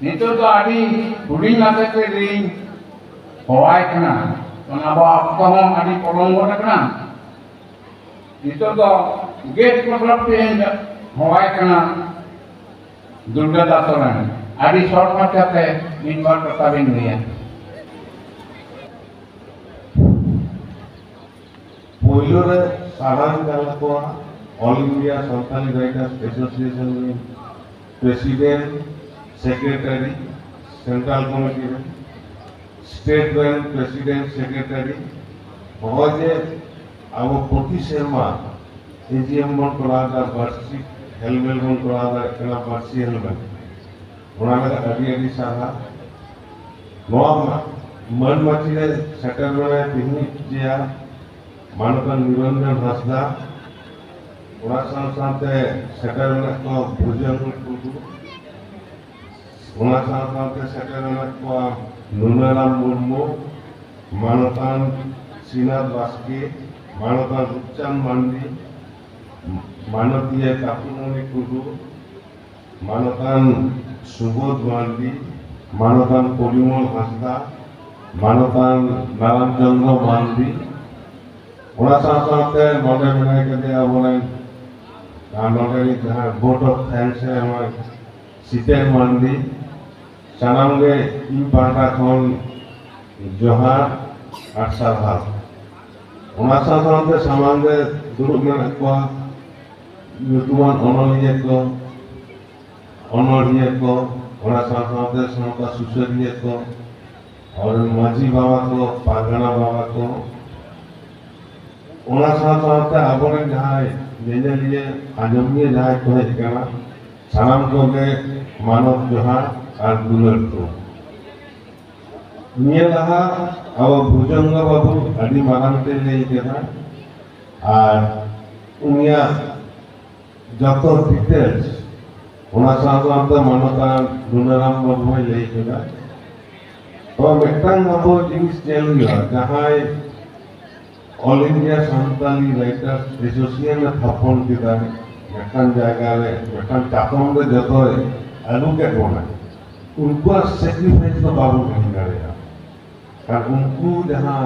नितो तो आदि हुडिंग लाते के रिंग हवाई कना तो नाबा आपको हम आदि पलंगो कना नितो तो गेट मतलब पे हवाई कना दुर्गा दासोरन आदि शॉर्ट मारते इन बार कथा बिन लिया पहिलो रे साधारण काला को all India Santali writers association में प्रेसिडेंट सेक्रेटरी सेंट्रल कमिटी में स्टेट बैंक प्रेसिडेंट सेक्रेटरी बहुत अब प्रति सेमा एजीएम बन करादा वार्षिक हेलमेल बन करादा कना वार्षिक हेलमेल ओना लगा अडी साहा नोआ मन मची रे सेटल में पिनी जिया मानकन निरंजन हंसदा ओना साथे सेटल में को भुजन कुदु ओना साथे सेटल में को नुनाराम मुर्मू मानकान सीनाथ बास्के मानकान रूपचांद मांडी मानतीय काकुमणि कुदु मानकान सुबोध मांडी मानकान परिमल हांसदा मानकान नारायण चंद्र मांडी ओना साथे नोडे बनाय के आबोने नोडे जहां वोट ऑफ थैंक्स है हमार सीतेन मांडी सानामगे इन पाटा खन जोहार और सारहार ओना साथे समांगे दुरुब में को युतुमान अनोलिये को ओना साथे समका सुसरिये को और माझी बाबा को पागना बाबा को ओना साथे आबोने जहां नेनेलिए आजमिए जहां को है कना सानाम को के मानव जोहार और दुलर को निये लहा अब भुजंग बाबू अडी मारांते ले केना और उनिया जतो डिटेल्स ओना साथे मानता दुनाराम बाबू ले केना तो मेटांग बाबू जिनिस चेलुया जहां all India Santali writers association में थापन किदा मेटांग जगह रे मेटांग चातम रे जतो अलू के कोना उनको सेक्रीफाइस तो बाबू नहीं करेगा कारण उनको जहाँ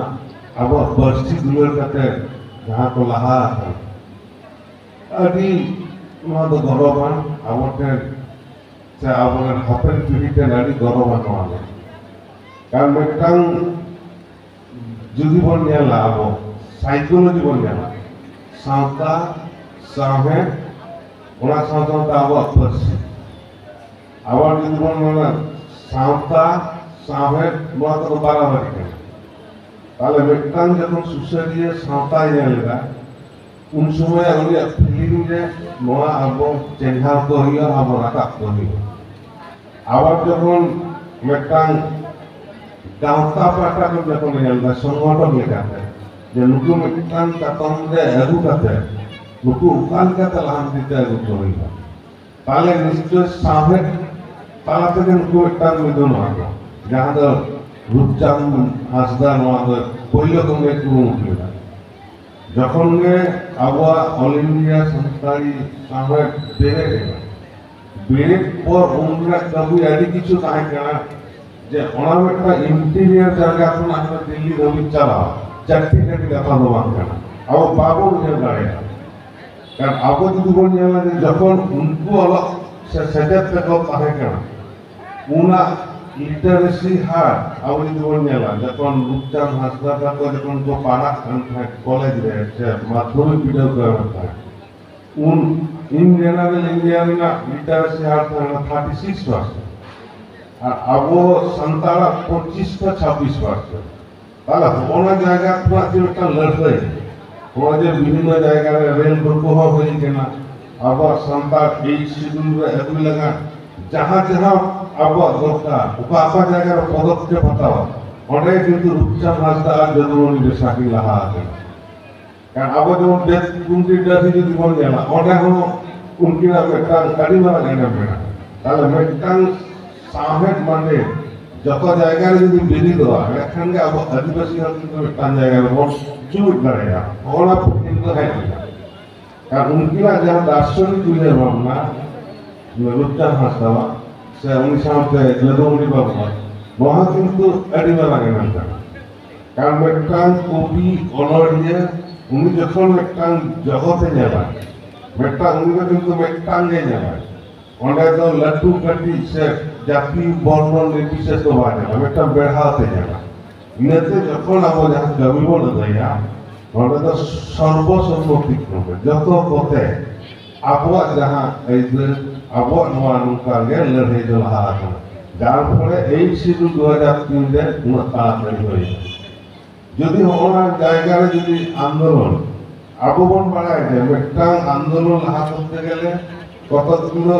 अब बर्सी दुलर करते जहाँ को लहा अभी वहाँ तो गौरवान आवटे से आवने हपन पीढ़ी के नारी गौरवान वाले कारण मेटांग जुदी बन गया लाभो साइकोलॉजी बन गया साउता साहे उना साउता आवो बर्सी आवाज जुदी बन साउता साहे नोआ तो बाराबारी के ताले मेटांग जब सुसरिये साउता येलेगा उन समय उन्हें फीलिंग जे नोआ आबो चेंजा तो हिया आबो राता तो हिया आवाज जब मेटांग गांवता पाटा को जब येलेगा संगठन लेकाते जे नुकु मेटांग तातम दे एगु काते नुकु उकाल काते लाम दिते एगु तो हिया ताले निश्चय साहे ताला तक नुकु मेटांग मिदुन आगो जहाँ तो रूपचांद हांसदा नोआ तो पहिलो तुमगे कुरुम उठलेगा जखन गे आबा ऑल इंडिया संस्थारी सामने बेरे पर उनरा कभी आदि किछु ताहे कना जे ओना मेटा इंटीरियर जगह खन हम दिल्ली धोबी चला चारटी काटी कथा दो बांग कना अब बाबू उजे गाड़े कारण आबो जुदी बोन जाला जे जखन उनको अलग से सेटअप पे को ताहे कना उना लिटरेसी हार आवली दुवन नेला जखन रूपचांद हांसदा का तो जखन को पाड़ा कॉलेज रे से माध्यमिक विद्यालय का उन इन जनरल इंडिया में लिटरेसी हार था 36% और अब संताला 25 का 26% ताला ओना जगह पूरा जो लड़ते ओना जे विभिन्न जगह रे रेल को होई केना अब संता एक शेड्यूल रे एदु लगा जहां जहां अब दरकार उका आपा जगह पदक्षेप हतावा ओडे किंतु रूपचांद हांसदा जदुनी बेसाकी लहा है कारण अब जो डेथ कुंती डेथ जो जीवन गेला ओडे हो उनकी ना मेटा गाड़ी वाला गाना बेना ताले मेटांग साहेब माने जतो जगह रे यदि बिनी दवा एखन के अब आदिवासी हल तो मेटांग जगह रे बहुत चूट करेगा ओना किंतु है कारण उनकी ना जहां दार्शनिक विजय भावना रूपचांद हांसदा से उन साथे लदोमणि बाबू नोहा किंतु अड़ी मारांगे नंदा कारण मेटांग कवि अनोड़िया उनी जखन मेटांग जगते नेबा मेटांग उनी किंतु मेटांग गे नेबा ओंडे तो लट्टू कटी से जाति वर्ण निर्विशेष तो बाने मेटांग बेढ़ाते नेबा इनते जखन आबो जहां कवि बोल दया ओंडे तो सर्वसम्मति क्रमे जतो कोते आबो जहां ए आबो नोआ नुका गे लड़ाई दो लहा जार फले এই শিডিউল 2003 রে উন্নত তাড়াতাড়ি হয়ে যদি হওনা জায়গায় যদি আন্দোলন আববন বাড়ায় যে একটা আন্দোলন লাহা করতে গেলে কতগুলো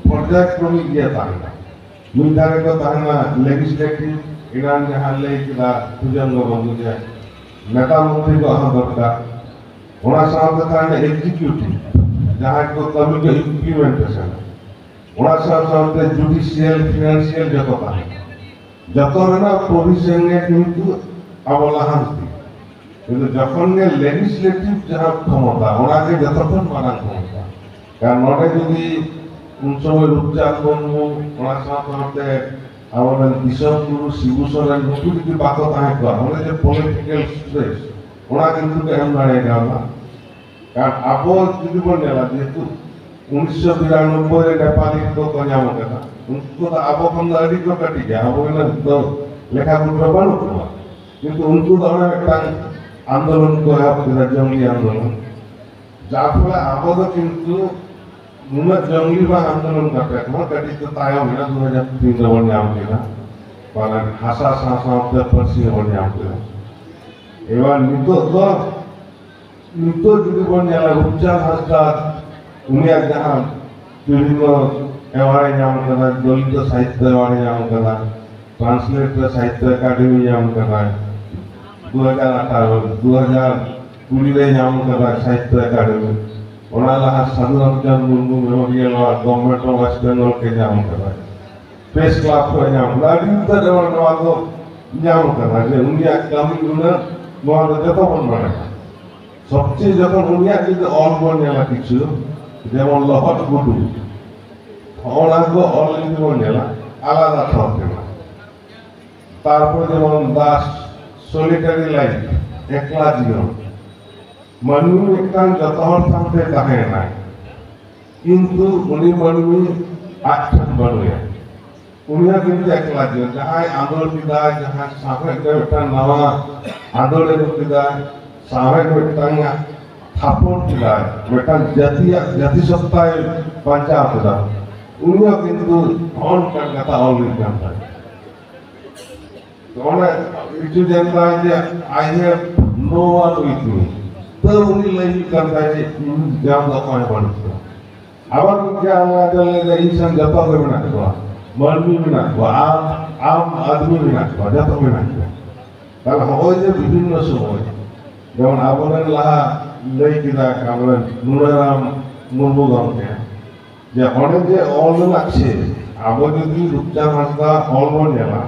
পর্যায়ক্রমিক গিয়ে থাকে না নির্ধারিত থাকে না লেজিসলেটিভ ইরান যাহা লেইলা সুজঙ্গ বন্ধু যে নেতা মন্ত্রী को আহা দরকার ওনা সাথে থাকে এক্সিকিউটিভ যাহা কো কমিটি ইমপ্লিমেন্টেশন ওনা সাথে জুডিশিয়াল ফিনান্সিয়াল যত না প্রভিশনে কিন্তু আবলাহান্তি কিন্তু যখন লেজিসলেটিভ যাহা ক্ষমতা ওনাকে যতক্ষণ মানা ক্ষমতা কারণ ওটা যদি কোন সময় রূপচাঁদ বন্ধু ওনার সাথে আমাদের বিশ্বগুরু শিবু সোরেন নুটু যদি বাকো তাহে করা আমাদের যে পলিটিক্যাল স্ট্রেস ওনা কিন্তু এমন দাঁড়িয়ে গেল না কারণ আবো যদি বলে যেহেতু 1992 रे नेपाली तो कन्याम कथा उनको तो आबो कंदारी को कटी गया आबो ने तो लेखा गुण बानु किंतु उनको तो एक आंदोलन को है जंगली आंदोलन जाफले आबो तो किंतु मुना जंगली बा आंदोलन करते हम कटी तो तायो ना 2003 रे बन्याम केना पाला हासा सासा पे परसी बन्याम केना एवा नितो যদি বন্যালা উচ্চার হাসটা उन्हें जहाँ विभिन्न अवार्ड नाम करना दलित साहित्य अवार्ड नाम करना ट्रांसलेटर साहित्य अकादमी नाम करना 2018 में नाम करना साहित्य अकादमी उन्हें साधुरंजन मुर्मू मेमोरियल और गवर्नमेंट ऑफ वेस्ट बंगाल के नाम करना प्रेस क्लब को नाम करना उन्हें कमी जत बन बने सबचेয়ে যখন উনিয়া কিন্তু অল বনেলা কিছু যেমন লহট গুডু অনাঙ্গ অলিন্দ বনেলা আলাদা থাকে না তারপর যেমন দাস সলিটারি লাইফ একলা জীবন মানুষ একটা যত হর থাকতে তাহে না কিন্তু উনি মানুষ আচ্ছা বানুয়া উনিয়া কিন্তু একলা জীবন যাহাই আদর বিদায় যাহা সাহেব একটা নওয়া আদরের বিদায় साहेब बेटांगा थापोन किला बेटा जातिसत्ताय पंचायत दा उनिया किंतु ऑन कर कथा ऑलरेडी जानता है तो ओने इचु जानता है जे I have no one with me तो उनी लई करता है जाम दा कोई बनतो आवर क्या हुआ चले जे इंसान जता को बिना को मर्मी बिना को आम आदमी बिना को जता बिना को তাহলে হয় যে বিভিন্ন সময় যেমন আবরের লাহা লই কিনা আমরা নুরারাম মুর্মু গমকে যে অনেক যে অল লাগছে আবো যদি রূপচাঁদ হাসদা অল নেলা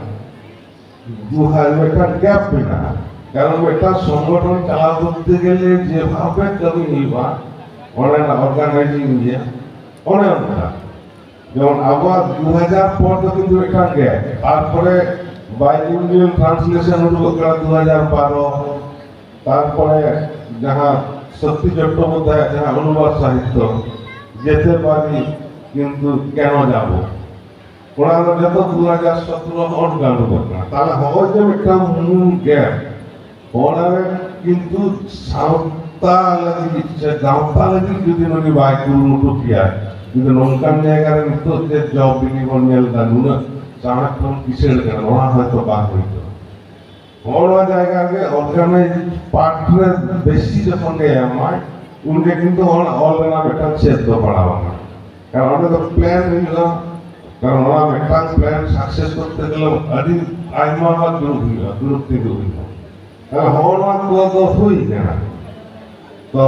একটা গ্যাপ বিনা কারণ একটা সংগঠন চালা করতে গেলে যেভাবে কবি নিবা অনেক অর্গানাইজিং দিয়ে অনেক যেমন আবার 2000 পর তো কিন্তু একটা গ্যাপ তারপরে বাইলিঙ্গুয়াল ট্রান্সলেশন হলো 2012 তারপরে যাহা সত্যি চট্টোপাধ্যায় যাহা অনুবাদ সাহিত্য যেতে পারি কিন্তু কেন যাব ওনারা যত 2017 অন গান করবে তাহলে হয় যে একটা মূল গ্যাপ ওনারা কিন্তু সাঁওতা লাগি গাঁওতা লাগি যদি নদী বাই কুরুমুটু কিয়া কিন্তু নৌকান জায়গার নিতো যে জব বিনিবন নেল দানুন চাণক্যম কিসের কেন ওনা হয়তো বাদ হইতো বড় জায়গাকে অর্গানাইজ পার্টনার বেশি যখন আমার উনকে কিন্তু অলরেডি একটা ছেদ পড়াবো না কারণ ওটা তো প্ল্যান হইল কারণ ওরা একটা প্ল্যান সাকসেস করতে গেলে আদি আইমাবাদ দূরত্ব হইল কারণ হওয়ার তো হই না তো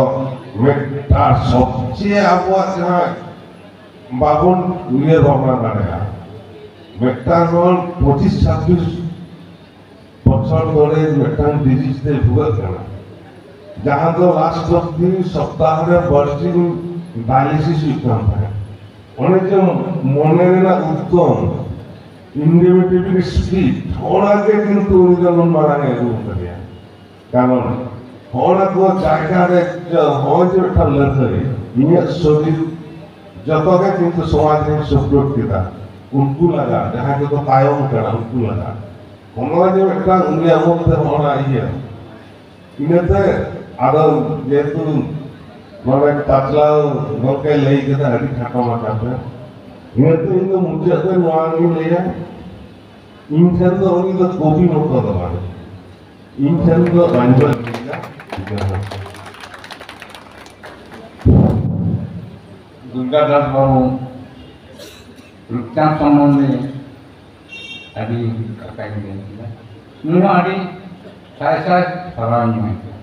তার সবচেয়ে আবহাওয়া যাহা বাবন ইয়ে ভাবনা দাঁড়ায় মেট্টাগল 25-26 বছর ধরে মেটাং ডিজিজতে ভুগত কেনা जहाँ तो लास्ट 2 सप्ताह में बर्स्टिंग डायलिसिस विक्रम है অনেক মনে উত্তম ইন্ডিভিজুয়াল স্পিড ওনাকে কিন্তু উনি যেমন মারাঙে এগুলো করিয়া কারণ ওরা তো জায়গায় হয় যে একটা লড়াই ইনিয়ার শরীর যতকে কিন্তু সমাজ সুরক্ষিতা उनको लगा जहाँ के तो कायम करा उनको लगा हमारा जो एक उंगलियां बोलते हमारा ये इन्हें तो आदर ये तो मारे पतला नौके ले के तो हरी खाटा मारता है इन्हें तो इनको मुझे तो नुआंगी ले जाए इनसे तो उन्हीं तो कॉपी नोट कर दो इनसे तो रंजन दुर्गा दास बाबू रुक्तान सम्बन्धी अभी कहीं नहीं है मुझे अभी सारे सारे सवाल नहीं